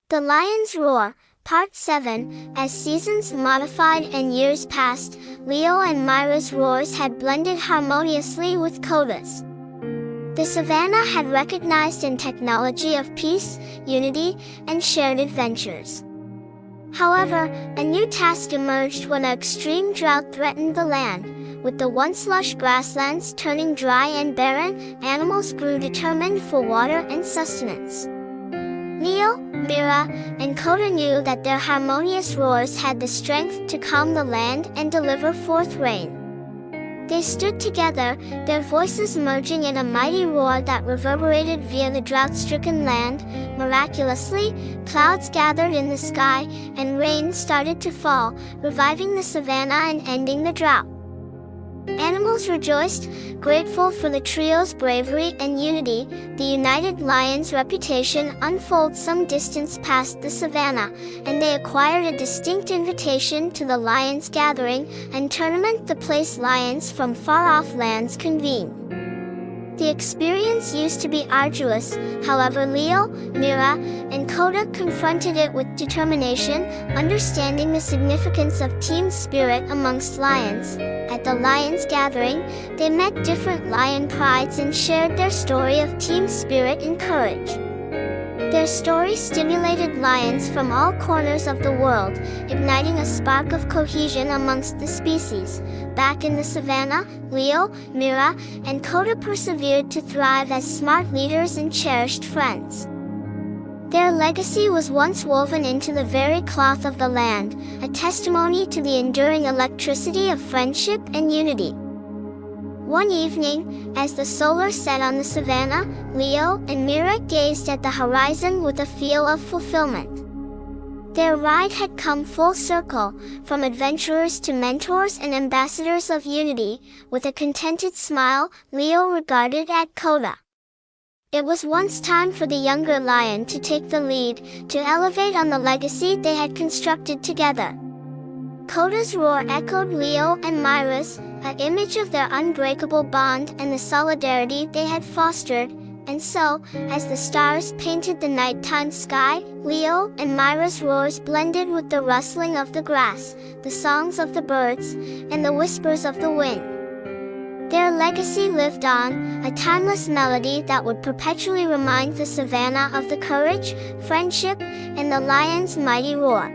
The Lion's Roar, Part 7. As seasons modified and years passed, Leo and Myra's roars had blended harmoniously with Coda's. The savannah had recognized in technology of peace, unity, and shared adventures. However, a new task emerged when an extreme drought threatened the land. With the once lush grasslands turning dry and barren, animals grew determined for water and sustenance. Leo, Mira, and Coda knew that their harmonious roars had the strength to calm the land and deliver forth rain. They stood together, their voices merging in a mighty roar that reverberated via the drought-stricken land. Miraculously, clouds gathered in the sky, and rain started to fall, reviving the savannah and ending the drought. Animals rejoiced, grateful for the trio's bravery and unity. The united lion's reputation unfolded some distance past the savannah, and they acquired a distinct invitation to the lions' gathering and tournament, the place lions from far-off lands convene. The experience used to be arduous, however Leo, Mira, and Coda confronted it with determination, understanding the significance of team spirit amongst lions. At the lions' gathering, they met different lion prides and shared their story of team spirit and courage. Their story stimulated lions from all corners of the world, igniting a spark of cohesion amongst the species. Back in the savannah, Leo, Mira, and Coda persevered to thrive as smart leaders and cherished friends. Their legacy was once woven into the very cloth of the land, a testimony to the enduring electricity of friendship and unity. One evening, as the solar set on the savannah, Leo and Mira gazed at the horizon with a feel of fulfillment. Their ride had come full circle, from adventurers to mentors and ambassadors of unity. With a contented smile, Leo regarded at Coda. It was once time for the younger lion to take the lead, to elevate on the legacy they had constructed together. Coda's roar echoed Leo and Myra's, an image of their unbreakable bond and the solidarity they had fostered. And so, as the stars painted the nighttime sky, Leo and Myra's roars blended with the rustling of the grass, the songs of the birds, and the whispers of the wind. Their legacy lived on, a timeless melody that would perpetually remind the savannah of the courage, friendship, and the lion's mighty roar.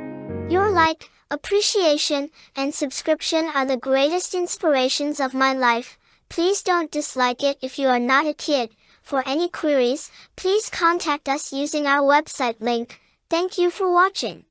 Your like, appreciation, and subscription are the greatest inspirations of my life. Please don't dislike it if you are not a kid. For any queries, please contact us using our website link. Thank you for watching.